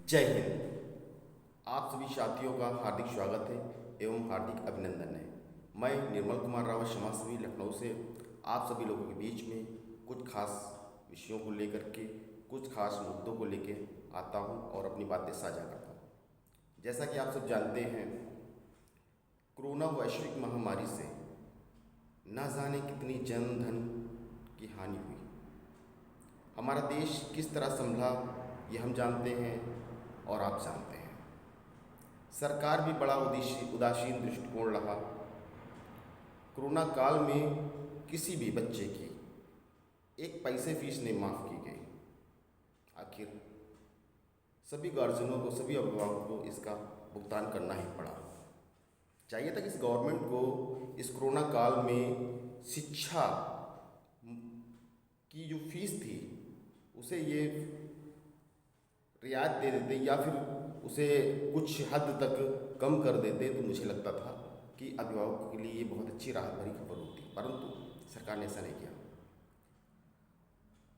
जय हिंद। आप सभी साथियों का हार्दिक स्वागत है एवं हार्दिक अभिनंदन है। मैं निर्मल कुमार रावत समाजसेवी लखनऊ से आप सभी लोगों के बीच में कुछ खास विषयों को लेकर के कुछ खास मुद्दों को लेकर आता हूं और अपनी बातें साझा करता हूं। जैसा कि आप सब जानते हैं, कोरोना वैश्विक महामारी से न जाने कितनी जन धन की हानि हुई। हमारा देश किस तरह संभला ये हम जानते हैं और आप जानते हैं। सरकार भी बड़ा उदासीन दृष्टिकोण रहा। कोरोना काल में किसी भी बच्चे की एक पैसे फीस नहीं माफ़ की गई। आखिर सभी गार्जियनों को, सभी अभिभावकों को इसका भुगतान करना ही पड़ा। चाहिए था कि इस गवर्नमेंट को इस कोरोना काल में शिक्षा की जो फीस थी उसे ये रियायत दे देते या फिर उसे कुछ हद तक कम कर देते, तो मुझे लगता था कि अभिभावकों के लिए ये बहुत अच्छी राहत भरी खबर होती। परंतु सरकार ने ऐसा नहीं किया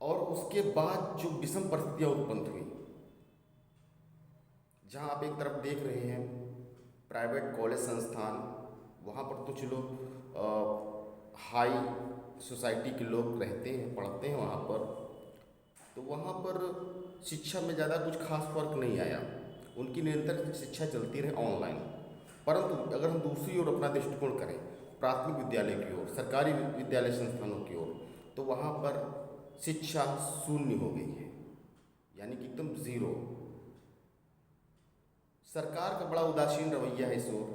और उसके बाद जो विषम परिस्थितियाँ उत्पन्न हुई, जहाँ आप एक तरफ देख रहे हैं प्राइवेट कॉलेज संस्थान, वहाँ पर तो चलो हाई सोसाइटी के लोग रहते हैं, पढ़ते हैं वहाँ पर, तो वहाँ पर शिक्षा में ज़्यादा कुछ खास फर्क नहीं आया। उनकी निरंतर शिक्षा चलती रहे ऑनलाइन। परंतु अगर हम दूसरी ओर अपना दृष्टिकोण करें, प्राथमिक विद्यालय की ओर, सरकारी विद्यालय संस्थानों की ओर, तो वहाँ पर शिक्षा शून्य हो गई है, यानी कि एकदम ज़ीरो। सरकार का बड़ा उदासीन रवैया है इस ओर,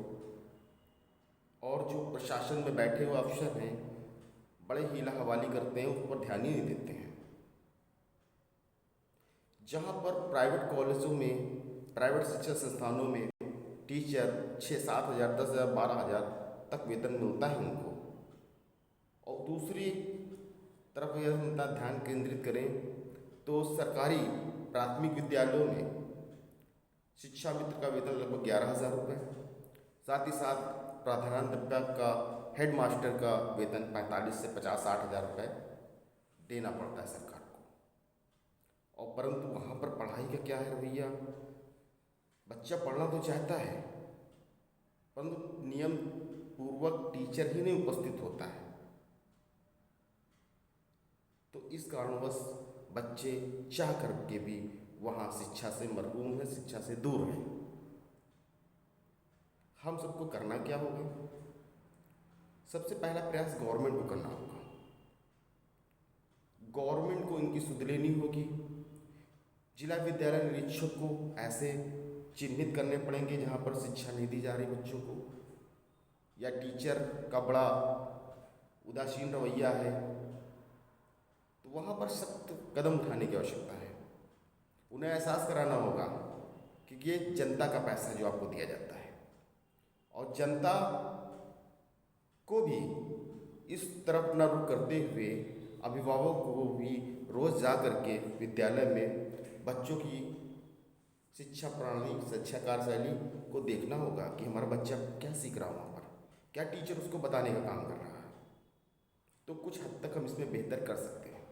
और जो प्रशासन में बैठे हुए अफसर हैं बड़े हीला हवाली करते हैं, उस पर ध्यान ही नहीं देते हैं। जहाँ पर प्राइवेट कॉलेजों में, प्राइवेट शिक्षा संस्थानों में टीचर 6-7 हज़ार, 10 हज़ार, 12 हज़ार तक वेतन मिलता है उनको, और दूसरी तरफ यदि हम अपना ध्यान केंद्रित करें तो सरकारी प्राथमिक विद्यालयों में शिक्षा मित्र का वेतन लगभग 11,000 रुपये, साथ ही साथ प्राधानाध्यापक का, हेड मास्टर का वेतन 45 से 50-60 हज़ार रुपये देना पड़ता है सरकार को। और परंतु वहाँ पर पढ़ाई का क्या है रवैया? बच्चा पढ़ना तो चाहता है, परंतु नियम पूर्वक टीचर ही नहीं उपस्थित होता है। तो इस कारणवश बच्चे चाह करके भी वहाँ शिक्षा से महरूम है, शिक्षा से दूर है। हम सबको करना क्या होगा? सबसे पहला प्रयास गवर्नमेंट को करना होगा। गवर्नमेंट को इनकी सुध लेनी होगी। जिला विद्यालय निरीक्षक को ऐसे चिन्हित करने पड़ेंगे जहाँ पर शिक्षा नहीं दी जा रही बच्चों को, या टीचर का बड़ा उदासीन रवैया है, तो वहाँ पर सख्त कदम उठाने की आवश्यकता है। उन्हें एहसास कराना होगा कि ये जनता का पैसा जो आपको दिया जाता है, और जनता को भी इस तरफ न रुख करते हुए अभिभावकों को भी रोज़ जा करके विद्यालय में बच्चों की शिक्षा प्रणाली, शिक्षा कार्यशैली को देखना होगा कि हमारा बच्चा क्या सीख रहा है, वहाँ पर क्या टीचर उसको बताने का काम कर रहा है। तो कुछ हद तक हम इसमें बेहतर कर सकते हैं।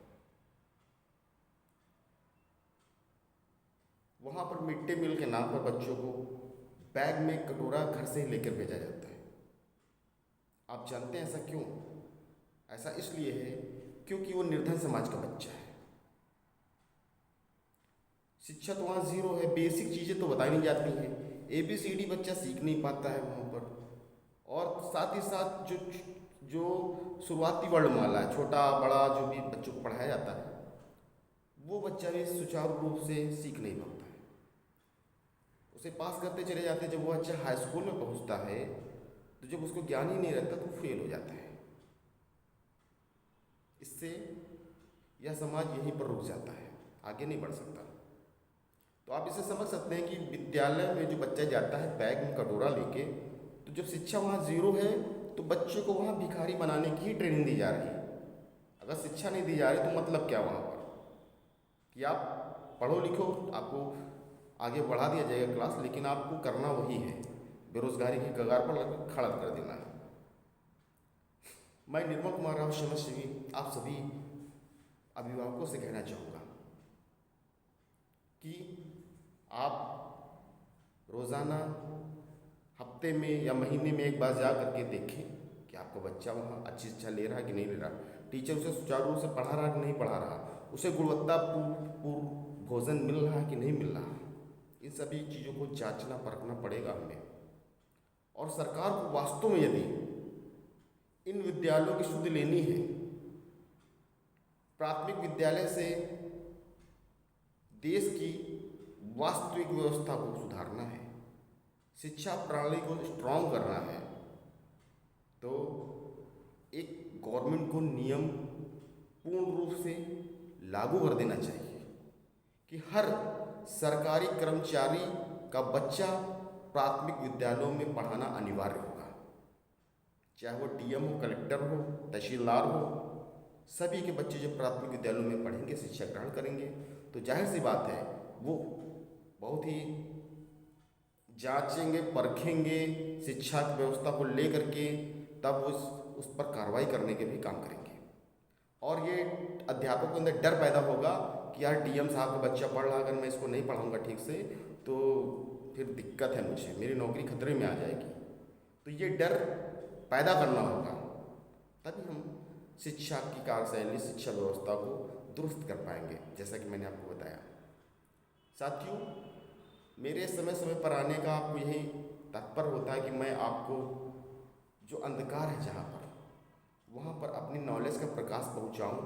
वहाँ पर मिड डे मील के नाम पर बच्चों को बैग में कटोरा घर से ही लेकर भेजा जाता है। आप जानते हैं ऐसा क्यों? ऐसा इसलिए है क्योंकि वो निर्धन समाज का बच्चा है। शिक्षा तो वहाँ ज़ीरो है, बेसिक चीज़ें तो बताई नहीं जाती हैं। ABCD बच्चा सीख नहीं पाता है वहाँ पर, और साथ ही साथ जो शुरुआती वर्णमाला है, छोटा बड़ा जो भी बच्चों को पढ़ाया जाता है, वो बच्चा भी सुचारू रूप से सीख नहीं पाता है। उसे पास करते चले जाते हैं। जब वो बच्चा हाई स्कूल में पहुँचता है तो जब उसको ज्ञान ही नहीं रहता तो फेल हो जाता है। इससे यह समाज यहीं पर रुक जाता है, आगे नहीं बढ़ सकता। तो आप इसे समझ सकते हैं कि विद्यालय में जो बच्चा जाता है बैग में कटोरा लेके, तो जब शिक्षा वहाँ ज़ीरो है तो बच्चों को वहाँ भिखारी बनाने की ही ट्रेनिंग दी जा रही है। अगर शिक्षा नहीं दी जा रही तो मतलब क्या वहाँ पर कि आप पढ़ो लिखो, आपको आगे बढ़ा दिया जाएगा क्लास, लेकिन आपको करना वही है, बेरोजगारी की कगार पर खड़ा कर देना है। मैं निर्मल कुमार राव समाजसेवी आप सभी अभिभावकों से कहना चाहूँगा कि आप रोज़ाना, हफ्ते में या महीने में एक बार जा करके देखें कि आपका बच्चा वहाँ अच्छी शिक्षा ले रहा है कि नहीं ले रहा, टीचर उसे सुचारू रूप से पढ़ा रहा है कि नहीं पढ़ा रहा, उसे गुणवत्तापूर्ण भोजन मिल रहा है कि नहीं मिल रहा। इन सभी चीज़ों को जांचना परखना पड़ेगा हमें। और सरकार को वास्तव में यदि इन विद्यालयों की शुद्ध लेनी है, प्राथमिक विद्यालय से देश की वास्तविक व्यवस्था को सुधारना है, शिक्षा प्रणाली को स्ट्रॉन्ग करना है, तो एक गवर्नमेंट को नियम पूर्ण रूप से लागू कर देना चाहिए कि हर सरकारी कर्मचारी का बच्चा प्राथमिक विद्यालयों में पढ़ाना अनिवार्य होगा, चाहे वो डीएम हो, कलेक्टर हो, तहसीलदार हो। सभी के बच्चे जब प्राथमिक विद्यालयों में पढ़ेंगे, शिक्षा ग्रहण करेंगे, तो जाहिर सी बात है वो बहुत ही जांचेंगे, परखेंगे शिक्षा की व्यवस्था को लेकर के, तब उस पर कार्रवाई करने के भी काम करेंगे। और ये अध्यापकों के अंदर डर पैदा होगा कि यार डीएम साहब का बच्चा पढ़ रहा, अगर मैं इसको नहीं पढ़ाऊंगा ठीक से तो फिर दिक्कत है, मुझे मेरी नौकरी खतरे में आ जाएगी। तो ये डर पैदा करना होगा, तभी हम शिक्षा की कार्यशैली, शिक्षा व्यवस्था को दुरुस्त कर पाएंगे, जैसा कि मैंने आपको बताया। साथियों, मेरे समय समय पर आने का आपको यही तात्पर्य होता है कि मैं आपको जो अंधकार है जहाँ पर, वहाँ पर अपनी नॉलेज का प्रकाश पहुँचाऊँ,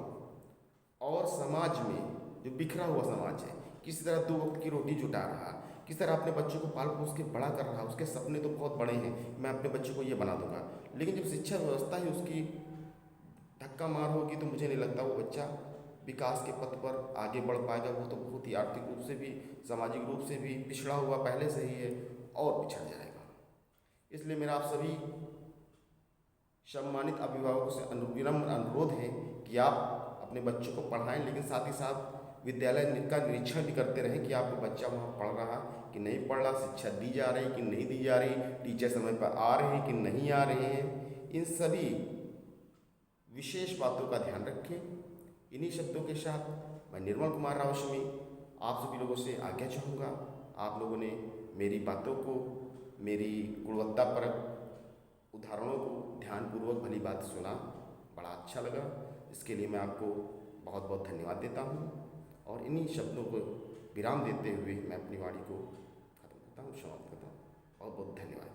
और समाज में जो बिखरा हुआ समाज है, किसी तरह 2 वक्त की रोटी जुटा रहा, किस तरह अपने बच्चों को पाल पोस के बड़ा कर रहा, उसके सपने तो बहुत बड़े हैं, मैं अपने बच्चे को ये बना दूंगा, लेकिन जब शिक्षा व्यवस्था ही उसकी धक्का मार होगी तो मुझे नहीं लगता वो बच्चा विकास के पथ पर आगे बढ़ पाएगा। वो तो बहुत ही आर्थिक रूप से भी, सामाजिक रूप से भी पिछड़ा हुआ पहले से ही है, और पिछड़ जाएगा। इसलिए मेरा आप सभी सम्मानित अभिभावकों से विनम्र अनुरोध है कि आप अपने बच्चों को पढ़ाएं, लेकिन साथ ही साथ विद्यालय का निरीक्षण भी करते रहें कि आपका बच्चा वहाँ पढ़ रहा कि नहीं पढ़ रहा, शिक्षा दी जा रही कि नहीं दी जा रही, टीचर समय पर आ रहे हैं कि नहीं आ रहे हैं। इन सभी विशेष बातों का ध्यान रखें। इन्हीं शब्दों के साथ मैं निर्मल कुमार रावशमी आप सभी लोगों से आज्ञा चाहूँगा। आप लोगों ने मेरी बातों को, मेरी गुणवत्तापरक उदाहरणों को ध्यानपूर्वक भली बात सुना, बड़ा अच्छा लगा। इसके लिए मैं आपको बहुत बहुत धन्यवाद देता हूँ, और इन्हीं शब्दों को विराम देते हुए मैं अपनी वाणी को खत्म करता हूँ, समाप्त करता हूँ। बहुत बहुत धन्यवाद।